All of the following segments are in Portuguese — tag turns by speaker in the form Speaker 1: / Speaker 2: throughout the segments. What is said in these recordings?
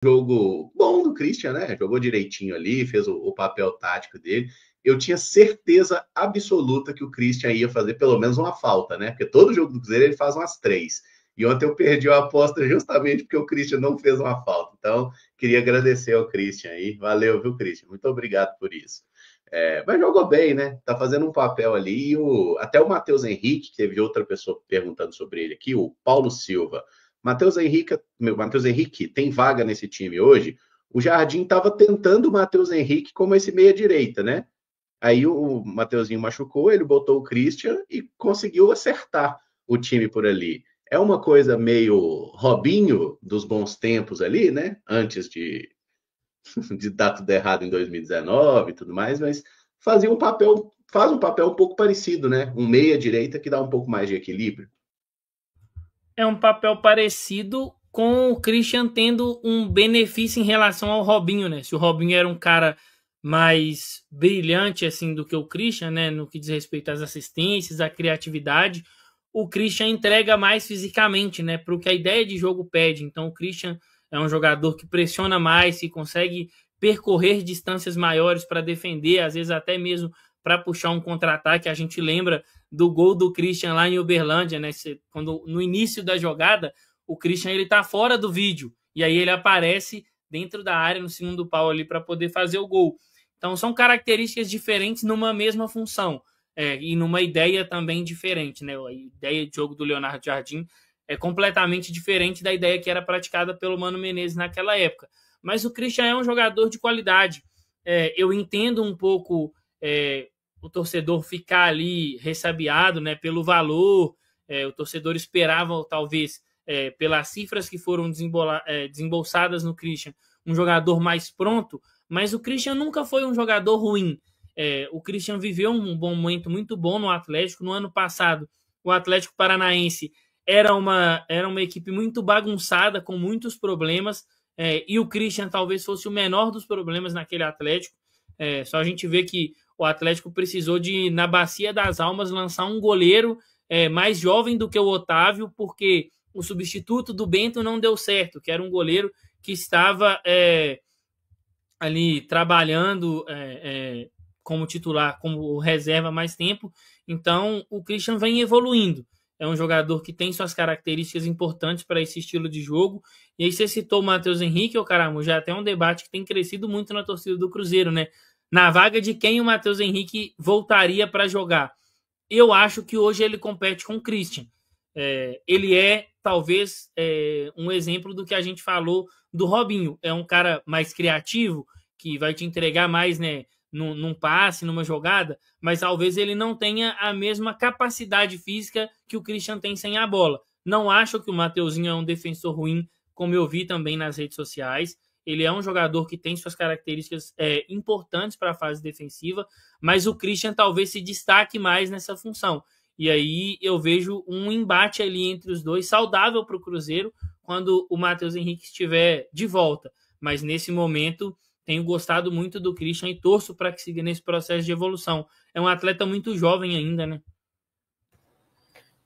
Speaker 1: jogo bom do Christian, né? Jogou direitinho ali, fez o papel tático dele. Eu tinha certeza absoluta que o Christian ia fazer pelo menos uma falta, né? Porque todo jogo do Cruzeiro ele faz umas 3. E ontem eu perdi a aposta justamente porque o Christian não fez uma falta. Então, queria agradecer ao Christian aí. Valeu, viu, Christian? Muito obrigado por isso. Mas jogou bem, né? Tá fazendo um papel ali. Até o Matheus Henrique, que teve outra pessoa perguntando sobre ele aqui, o Paulo Silva. Matheus Henrique tem vaga nesse time hoje. O Jardim estava tentando o Matheus Henrique como esse meia-direita, né? Aí o Mateuzinho machucou, ele botou o Christian e conseguiu acertar o time por ali. É uma coisa meio Robinho dos bons tempos ali, né? Antes de dar tudo errado em 2019 e tudo mais, mas faz um papel um pouco parecido, né? Um meia-direita que dá um pouco mais de equilíbrio.
Speaker 2: É um papel parecido com o Christian tendo um benefício em relação ao Robinho, né? Se o Robinho era um cara mais brilhante assim do que o Christian, né, no que diz respeito às assistências, à criatividade, o Christian entrega mais fisicamente, né, para o que a ideia de jogo pede. Então o Christian é um jogador que pressiona mais, que consegue percorrer distâncias maiores para defender, às vezes até mesmo para puxar um contra-ataque. A gente lembra do gol do Christian lá em Uberlândia, né, quando no início da jogada o Christian ele tá fora do vídeo e aí ele aparece dentro da área no segundo pau ali para poder fazer o gol. Então são características diferentes numa mesma função e numa ideia também diferente, né? A ideia de jogo do Leonardo Jardim é completamente diferente da ideia que era praticada pelo Mano Menezes naquela época. Mas o Christian é um jogador de qualidade. Eu entendo um pouco o torcedor ficar ali ressabiado, né, pelo valor. O torcedor esperava, talvez, pelas cifras que foram desembolsadas no Christian, um jogador mais pronto, mas o Christian nunca foi um jogador ruim. O Christian viveu um momento muito bom no Atlético. No ano passado, o Atlético Paranaense era uma equipe muito bagunçada, com muitos problemas, e o Christian talvez fosse o menor dos problemas naquele Atlético. Só a gente vê que o Atlético precisou de, na Bacia das Almas, lançar um goleiro mais jovem do que o Otávio, porque o substituto do Bento não deu certo, que era um goleiro que estava ali trabalhando como titular, como reserva há mais tempo. Então o Christian vem evoluindo. É um jogador que tem suas características importantes para esse estilo de jogo. E aí você citou o Matheus Henrique, caramba, já tem um debate que tem crescido muito na torcida do Cruzeiro, né? Na vaga de quem o Matheus Henrique voltaria para jogar. Eu acho que hoje ele compete com o Christian. Ele talvez, um exemplo do que a gente falou do Robinho. É um cara mais criativo, que vai te entregar mais, né, num passe, numa jogada, mas talvez ele não tenha a mesma capacidade física que o Christian tem sem a bola. Não acho que o Mateuzinho é um defensor ruim, como eu vi também nas redes sociais. Ele é um jogador que tem suas características importantes para a fase defensiva, mas o Christian talvez se destaque mais nessa função. E aí eu vejo um embate ali entre os dois, saudável para o Cruzeiro, quando o Matheus Henrique estiver de volta. Mas nesse momento tenho gostado muito do Christian e torço para que siga nesse processo de evolução. É um atleta muito jovem ainda, né?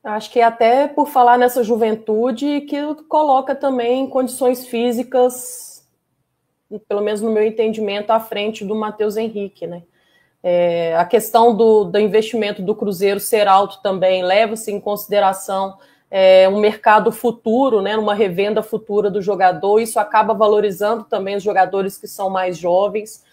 Speaker 3: Acho que até por falar nessa juventude que coloca também condições físicas, pelo menos no meu entendimento, à frente do Matheus Henrique, né? A questão do investimento do Cruzeiro ser alto também leva-se em consideração um mercado futuro, né, uma revenda futura do jogador. Isso acaba valorizando também os jogadores que são mais jovens.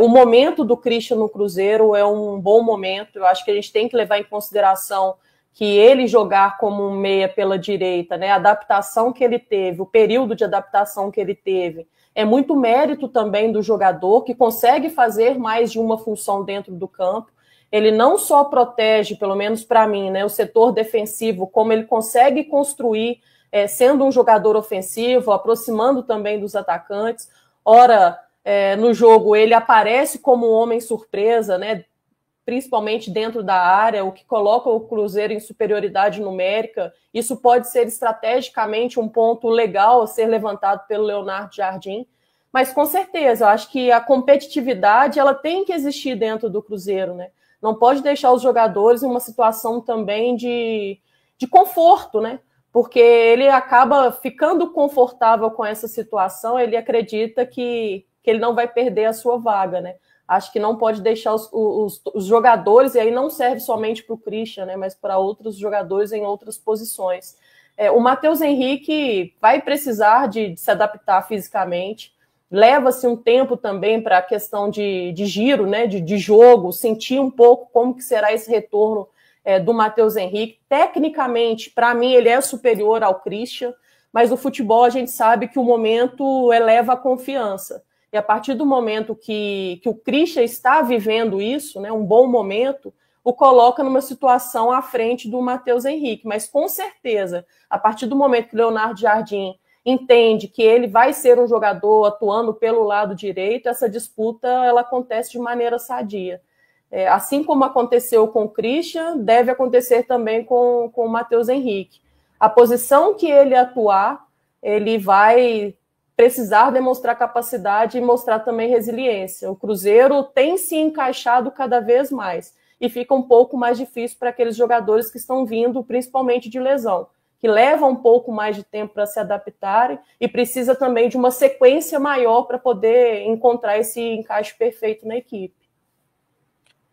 Speaker 3: O momento do Christian no Cruzeiro é um bom momento. Eu acho que a gente tem que levar em consideração que ele jogar como um meia pela direita, né, a adaptação que ele teve, o período de adaptação que ele teve, é muito mérito também do jogador, que consegue fazer mais de uma função dentro do campo. Ele não só protege, pelo menos para mim, né, o setor defensivo, como ele consegue construir, sendo um jogador ofensivo, aproximando também dos atacantes. Ora, no jogo, ele aparece como um homem surpresa, né, principalmente dentro da área, o que coloca o Cruzeiro em superioridade numérica. Isso pode ser estrategicamente um ponto legal a ser levantado pelo Leonardo Jardim, mas com certeza, eu acho que a competitividade ela tem que existir dentro do Cruzeiro, né? Não pode deixar os jogadores em uma situação também de conforto, né? porque ele acaba ficando confortável com essa situação, ele acredita que ele não vai perder a sua vaga, né? Acho que não pode deixar os jogadores, e aí não serve somente para o Christian, né, mas para outros jogadores em outras posições. O Matheus Henrique vai precisar de se adaptar fisicamente, leva-se um tempo também para a questão de giro, né, de jogo, sentir um pouco como que será esse retorno do Matheus Henrique. Tecnicamente, para mim, ele é superior ao Christian, mas o futebol a gente sabe que o momento eleva a confiança. E a partir do momento que o Christian está vivendo isso, né, um bom momento, o coloca numa situação à frente do Matheus Henrique. Mas, com certeza, a partir do momento que o Leonardo Jardim entende que ele vai ser um jogador atuando pelo lado direito, essa disputa ela acontece de maneira sadia. Assim como aconteceu com o Christian, deve acontecer também com o Matheus Henrique. A posição que ele atuar, ele vai precisar demonstrar capacidade e mostrar também resiliência. O Cruzeiro tem se encaixado cada vez mais e fica um pouco mais difícil para aqueles jogadores que estão vindo principalmente de lesão, que levam um pouco mais de tempo para se adaptarem e precisa também de uma sequência maior para poder encontrar esse encaixe perfeito na equipe.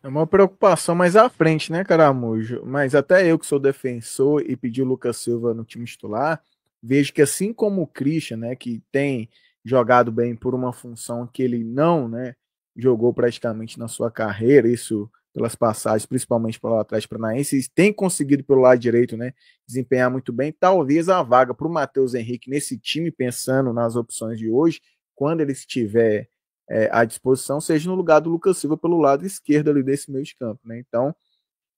Speaker 4: É uma preocupação mais à frente, né, Caramujo? Mas até eu que sou defensor e pedi o Lucas Silva no time titular, vejo que assim como o Christian, né, que tem jogado bem por uma função que ele não, né, jogou praticamente na sua carreira, isso pelas passagens, principalmente pelo Atlético Paranaense, tem conseguido pelo lado direito, né, desempenhar muito bem. Talvez a vaga para o Matheus Henrique nesse time, pensando nas opções de hoje, quando ele estiver à disposição, seja no lugar do Lucas Silva pelo lado esquerdo ali desse meio de campo, né? Então,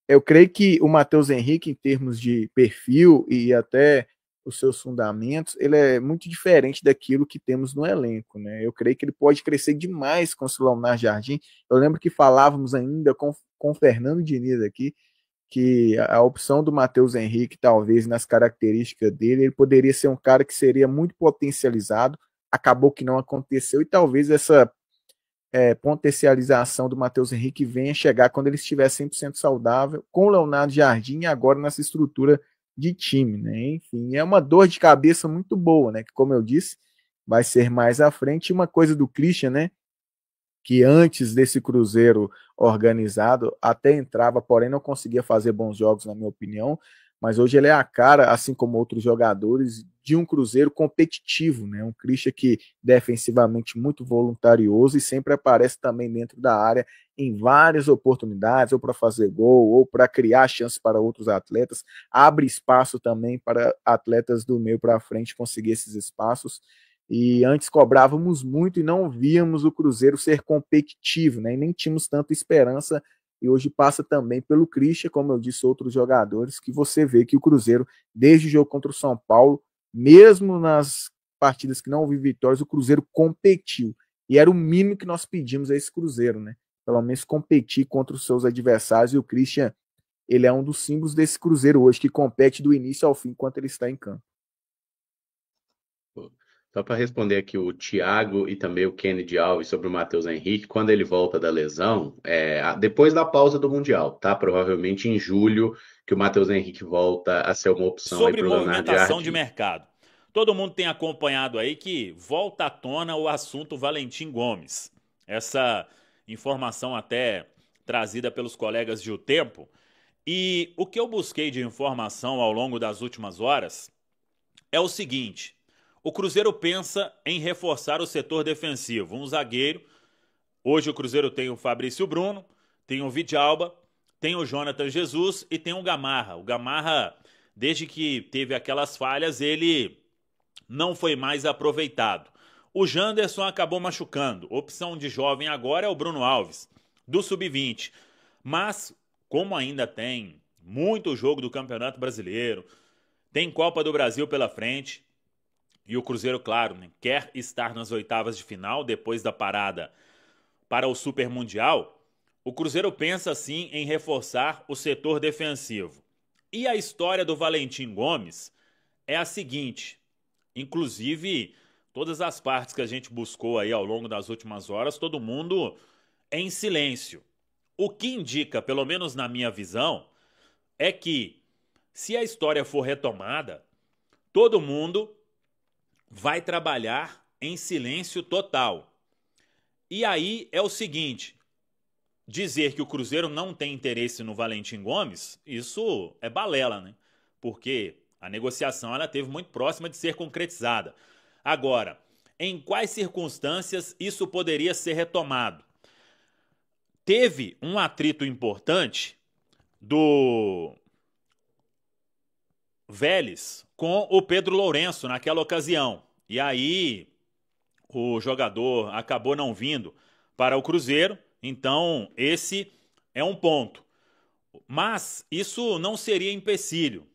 Speaker 4: eu creio que o Matheus Henrique, em termos de perfil e até os seus fundamentos, ele é muito diferente daquilo que temos no elenco, né? Eu creio que ele pode crescer demais com o Leonardo Jardim. Eu lembro que falávamos ainda com o Fernando Diniz aqui, que a opção do Matheus Henrique, talvez nas características dele, ele poderia ser um cara que seria muito potencializado, acabou que não aconteceu, e talvez essa potencialização do Matheus Henrique venha chegar quando ele estiver 100% saudável, com o Leonardo Jardim e agora nessa estrutura de time, né? Enfim, é uma dor de cabeça muito boa, né? Que, como eu disse, vai ser mais à frente. Uma coisa do Christian, né? Que antes desse Cruzeiro organizado até entrava, porém não conseguia fazer bons jogos, na minha opinião, mas hoje ele é a cara, assim como outros jogadores, de um Cruzeiro competitivo, né? Um Christian que defensivamente muito voluntarioso e sempre aparece também dentro da área em várias oportunidades, ou para fazer gol, ou para criar chances para outros atletas, abre espaço também para atletas do meio para frente conseguir esses espaços. E antes cobrávamos muito e não víamos o Cruzeiro ser competitivo, né? E nem tínhamos tanta esperança. E hoje passa também pelo Christian, como eu disse, outros jogadores, que você vê que o Cruzeiro, desde o jogo contra o São Paulo, mesmo nas partidas que não houve vitórias, o Cruzeiro competiu. E era o mínimo que nós pedimos a esse Cruzeiro, né? Pelo menos competir contra os seus adversários. E o Christian, ele é um dos símbolos desse Cruzeiro hoje, que compete do início ao fim enquanto ele está em campo.
Speaker 1: Só para responder aqui o Thiago e também o Kennedy Alves sobre o Matheus Henrique, quando ele volta da lesão, depois da pausa do Mundial, tá? Provavelmente em julho, que o Matheus Henrique volta a ser uma opção
Speaker 5: sobre
Speaker 1: aí pro
Speaker 5: movimentação de mercado. Todo mundo tem acompanhado aí que volta à tona o assunto Valentim Gomes. Essa informação até trazida pelos colegas de O Tempo. E o que eu busquei de informação ao longo das últimas horas é o seguinte: o Cruzeiro pensa em reforçar o setor defensivo. Um zagueiro. Hoje o Cruzeiro tem o Fabrício Bruno, tem o Vidalba, tem o Jonathan Jesus e tem o Gamarra. O Gamarra, desde que teve aquelas falhas, ele não foi mais aproveitado. O Janderson acabou machucando. Opção de jovem agora é o Bruno Alves, do Sub-20. Mas, como ainda tem muito jogo do Campeonato Brasileiro, tem Copa do Brasil pela frente, e o Cruzeiro, claro, né, quer estar nas oitavas de final depois da parada para o Super Mundial, o Cruzeiro pensa sim em reforçar o setor defensivo. E a história do Valentim Gomes é a seguinte, inclusive todas as partes que a gente buscou aí ao longo das últimas horas, todo mundo em silêncio. O que indica, pelo menos na minha visão, é que se a história for retomada, todo mundo vai trabalhar em silêncio total. E aí é o seguinte, dizer que o Cruzeiro não tem interesse no Valentim Gomes, isso é balela, né? Porque a negociação ela esteve muito próxima de ser concretizada. Agora, em quais circunstâncias isso poderia ser retomado? Teve um atrito importante do Vélez com o Pedro Lourenço naquela ocasião. E aí o jogador acabou não vindo para o Cruzeiro, então esse é um ponto. Mas isso não seria empecilho.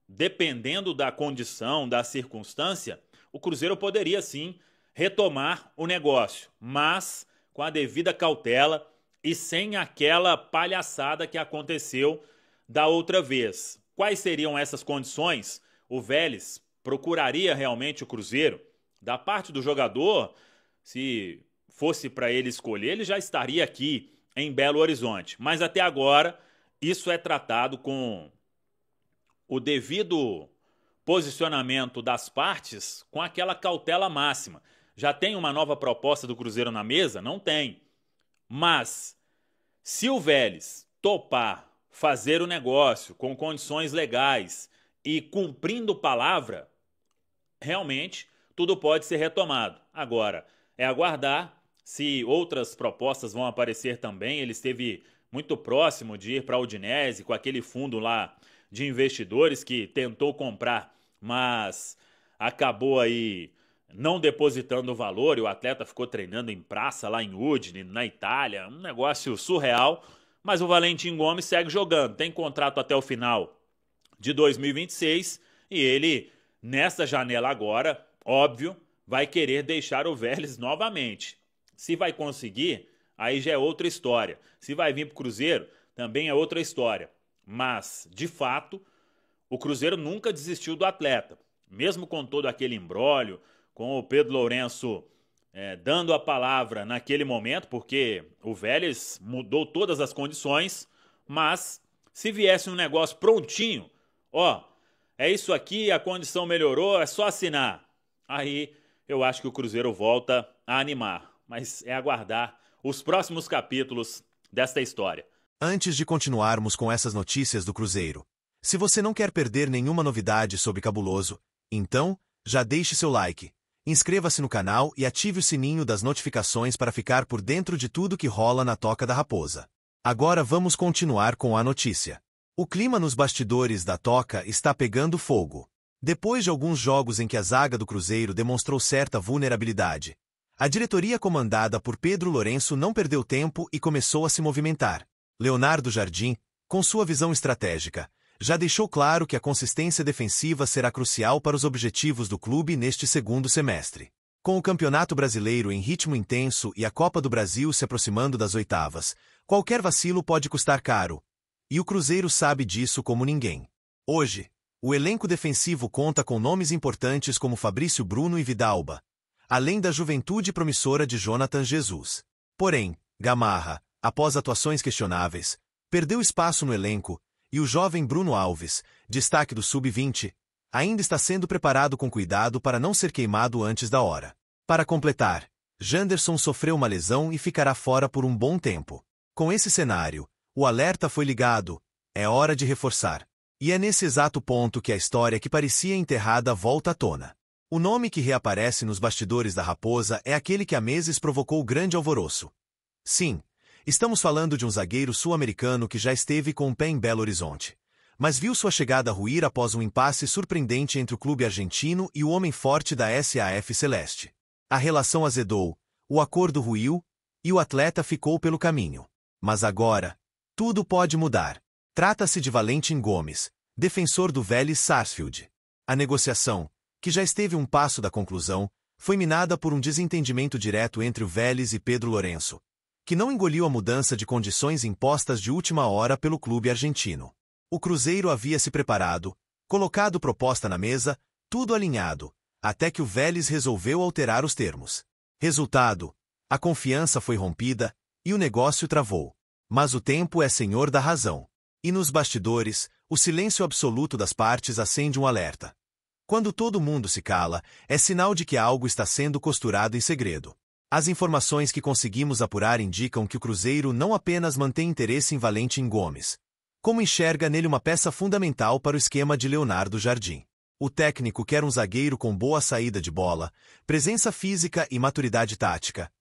Speaker 5: Dependendo da condição, da circunstância, o Cruzeiro poderia sim retomar o negócio, mas com a devida cautela e sem aquela palhaçada que aconteceu da outra vez. Quais seriam essas condições? O Vélez procuraria realmente o Cruzeiro? Da parte do jogador, se fosse para ele escolher, ele já estaria aqui em Belo Horizonte. Mas até agora, isso é tratado com o devido posicionamento das partes, com aquela cautela máxima. Já tem uma nova proposta do Cruzeiro na mesa? Não tem. Mas, se o Vélez topar fazer o negócio com condições legais e cumprindo palavra, realmente tudo pode ser retomado. Agora, é aguardar se outras propostas vão aparecer também. Ele esteve muito próximo de ir para a Udinese com aquele fundo lá de investidores que tentou comprar, mas acabou aí não depositando o valor e o atleta ficou treinando em praça lá em Udine, na Itália, um negócio surreal. Mas o Valentim Gomes segue jogando, tem contrato até o final de 2026 e ele, nessa janela agora, óbvio, vai querer deixar o Vélez novamente. Se vai conseguir, aí já é outra história. Se vai vir para o Cruzeiro, também é outra história. Mas, de fato, o Cruzeiro nunca desistiu do atleta. Mesmo com todo aquele imbróglio, com o Pedro Lourenço dando a palavra naquele momento, porque o Vélez mudou todas as condições, mas se viesse um negócio prontinho, ó, é isso aqui, a condição melhorou, é só assinar. Aí eu acho que o Cruzeiro volta a animar, mas é aguardar os próximos capítulos desta história.
Speaker 6: Antes de continuarmos com essas notícias do Cruzeiro, se você não quer perder nenhuma novidade sobre Cabuloso, então já deixe seu like, inscreva-se no canal e ative o sininho das notificações para ficar por dentro de tudo que rola na Toca da Raposa. Agora vamos continuar com a notícia. O clima nos bastidores da Toca está pegando fogo. Depois de alguns jogos em que a zaga do Cruzeiro demonstrou certa vulnerabilidade, a diretoria comandada por Pedro Lourenço não perdeu tempo e começou a se movimentar. Leonardo Jardim, com sua visão estratégica, já deixou claro que a consistência defensiva será crucial para os objetivos do clube neste segundo semestre. Com o Campeonato Brasileiro em ritmo intenso e a Copa do Brasil se aproximando das oitavas, qualquer vacilo pode custar caro. E o Cruzeiro sabe disso como ninguém. Hoje, o elenco defensivo conta com nomes importantes como Fabrício Bruno e Vidalba, além da juventude promissora de Jonathan Jesus. Porém, Gamarra, após atuações questionáveis, perdeu espaço no elenco, e o jovem Bruno Alves, destaque do Sub-20, ainda está sendo preparado com cuidado para não ser queimado antes da hora. Para completar, Janderson sofreu uma lesão e ficará fora por um bom tempo. Com esse cenário, o alerta foi ligado, é hora de reforçar. E é nesse exato ponto que a história que parecia enterrada volta à tona. O nome que reaparece nos bastidores da Raposa é aquele que há meses provocou grande alvoroço. Sim, estamos falando de um zagueiro sul-americano que já esteve com o pé em Belo Horizonte, mas viu sua chegada ruir após um impasse surpreendente entre o clube argentino e o homem forte da SAF Celeste. A relação azedou, o acordo ruiu, e o atleta ficou pelo caminho. Mas agora, tudo pode mudar. Trata-se de Valentim Gomes, defensor do Vélez Sarsfield. A negociação, que já esteve um passo da conclusão, foi minada por um desentendimento direto entre o Vélez e Pedro Lourenço, que não engoliu a mudança de condições impostas de última hora pelo clube argentino. O Cruzeiro havia se preparado, colocado proposta na mesa, tudo alinhado, até que o Vélez resolveu alterar os termos. Resultado, a confiança foi rompida, e o negócio travou. Mas o tempo é senhor da razão. E nos bastidores, o silêncio absoluto das partes acende um alerta. Quando todo mundo se cala, é sinal de que algo está sendo costurado em segredo. As informações que conseguimos apurar indicam que o Cruzeiro não apenas mantém interesse em Valentim Gomes, como enxerga nele uma peça fundamental para o esquema de Leonardo Jardim. O técnico quer um zagueiro com boa saída de bola, presença física e maturidade tática.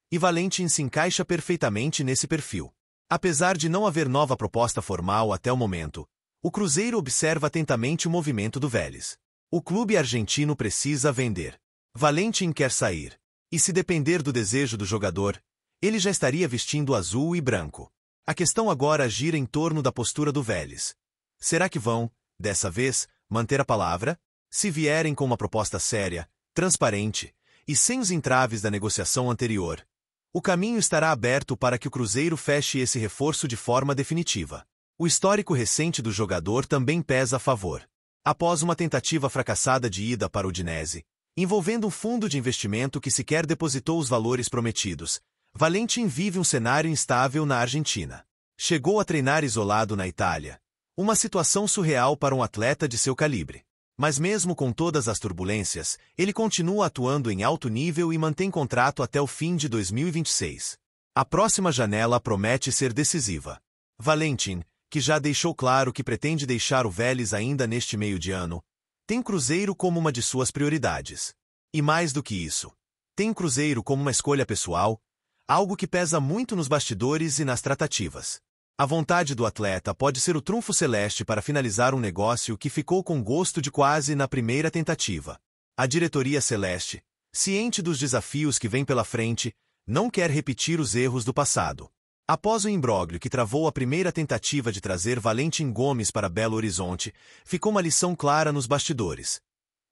Speaker 6: E Valentim se encaixa perfeitamente nesse perfil. Apesar de não haver nova proposta formal até o momento, o Cruzeiro observa atentamente o movimento do Vélez. O clube argentino precisa vender. Valentim quer sair. E se depender do desejo do jogador, ele já estaria vestindo azul e branco. A questão agora gira em torno da postura do Vélez. Será que vão, dessa vez, manter a palavra? Se vierem com uma proposta séria, transparente e sem os entraves da negociação anterior, o caminho estará aberto para que o Cruzeiro feche esse reforço de forma definitiva. O histórico recente do jogador também pesa a favor. Após uma tentativa fracassada de ida para o Udinese, envolvendo um fundo de investimento que sequer depositou os valores prometidos, Valentim vive um cenário instável na Argentina. Chegou a treinar isolado na Itália. Uma situação surreal para um atleta de seu calibre. Mas mesmo com todas as turbulências, ele continua atuando em alto nível e mantém contrato até o fim de 2026. A próxima janela promete ser decisiva. Valentim, que já deixou claro que pretende deixar o Vélez ainda neste meio de ano, tem Cruzeiro como uma de suas prioridades. E mais do que isso, tem Cruzeiro como uma escolha pessoal, algo que pesa muito nos bastidores e nas tratativas. A vontade do atleta pode ser o trunfo celeste para finalizar um negócio que ficou com gosto de quase na primeira tentativa. A diretoria celeste, ciente dos desafios que vêm pela frente, não quer repetir os erros do passado. Após o imbróglio que travou a primeira tentativa de trazer Valentim Gomes para Belo Horizonte, ficou uma lição clara nos bastidores.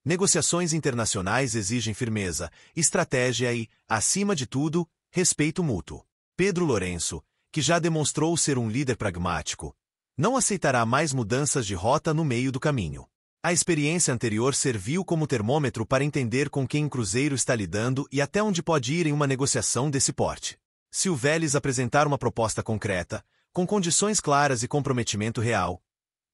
Speaker 6: Negociações internacionais exigem firmeza, estratégia e, acima de tudo, respeito mútuo. Pedro Lourenço, que já demonstrou ser um líder pragmático, não aceitará mais mudanças de rota no meio do caminho. A experiência anterior serviu como termômetro para entender com quem o Cruzeiro está lidando e até onde pode ir em uma negociação desse porte. Se o Vélez apresentar uma proposta concreta, com condições claras e comprometimento real,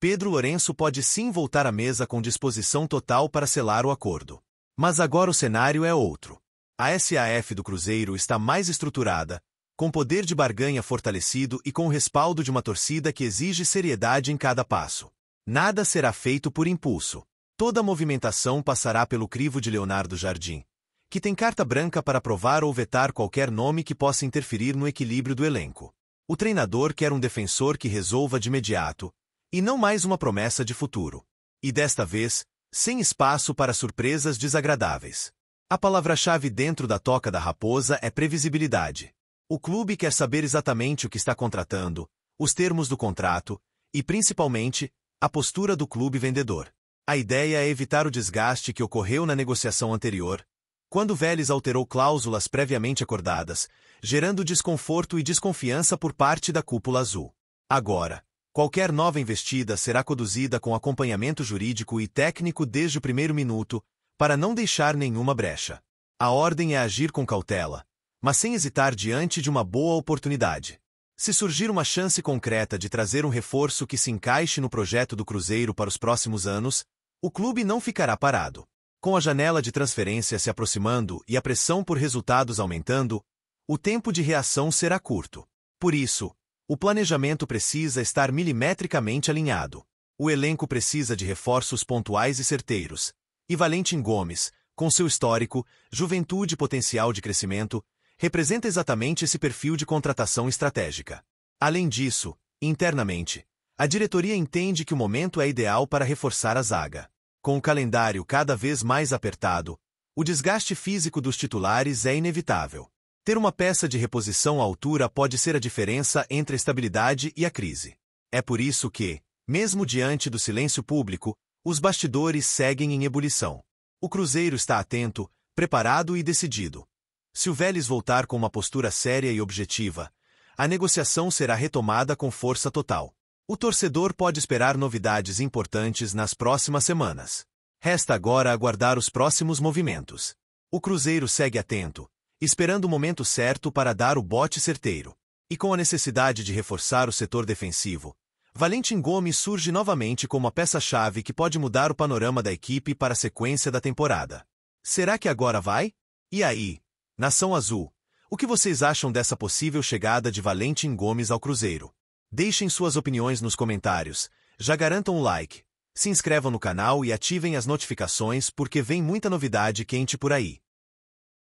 Speaker 6: Pedro Lourenço pode sim voltar à mesa com disposição total para selar o acordo. Mas agora o cenário é outro. A SAF do Cruzeiro está mais estruturada, com poder de barganha fortalecido e com o respaldo de uma torcida que exige seriedade em cada passo. Nada será feito por impulso. Toda a movimentação passará pelo crivo de Leonardo Jardim, que tem carta branca para aprovar ou vetar qualquer nome que possa interferir no equilíbrio do elenco. O treinador quer um defensor que resolva de imediato, e não mais uma promessa de futuro. E desta vez, sem espaço para surpresas desagradáveis. A palavra-chave dentro da toca da raposa é previsibilidade. O clube quer saber exatamente o que está contratando, os termos do contrato, e principalmente, a postura do clube vendedor. A ideia é evitar o desgaste que ocorreu na negociação anterior, quando o Vélez alterou cláusulas previamente acordadas, gerando desconforto e desconfiança por parte da cúpula azul. Agora, qualquer nova investida será conduzida com acompanhamento jurídico e técnico desde o primeiro minuto, para não deixar nenhuma brecha. A ordem é agir com cautela, mas sem hesitar diante de uma boa oportunidade. Se surgir uma chance concreta de trazer um reforço que se encaixe no projeto do Cruzeiro para os próximos anos, o clube não ficará parado. Com a janela de transferência se aproximando e a pressão por resultados aumentando, o tempo de reação será curto. Por isso, o planejamento precisa estar milimetricamente alinhado. O elenco precisa de reforços pontuais e certeiros. E Valentim Gomes, com seu histórico, juventude e potencial de crescimento, representa exatamente esse perfil de contratação estratégica. Além disso, internamente, a diretoria entende que o momento é ideal para reforçar a zaga. Com o calendário cada vez mais apertado, o desgaste físico dos titulares é inevitável. Ter uma peça de reposição à altura pode ser a diferença entre a estabilidade e a crise. É por isso que, mesmo diante do silêncio público, os bastidores seguem em ebulição. O Cruzeiro está atento, preparado e decidido. Se o Vélez voltar com uma postura séria e objetiva, a negociação será retomada com força total. O torcedor pode esperar novidades importantes nas próximas semanas. Resta agora aguardar os próximos movimentos. O Cruzeiro segue atento, esperando o momento certo para dar o bote certeiro. E com a necessidade de reforçar o setor defensivo, Valentim Gomes surge novamente como a peça-chave que pode mudar o panorama da equipe para a sequência da temporada. Será que agora vai? E aí, Nação Azul, o que vocês acham dessa possível chegada de Valentim Gomes ao Cruzeiro? Deixem suas opiniões nos comentários, já garantam um like, se inscrevam no canal e ativem as notificações porque vem muita novidade quente por aí.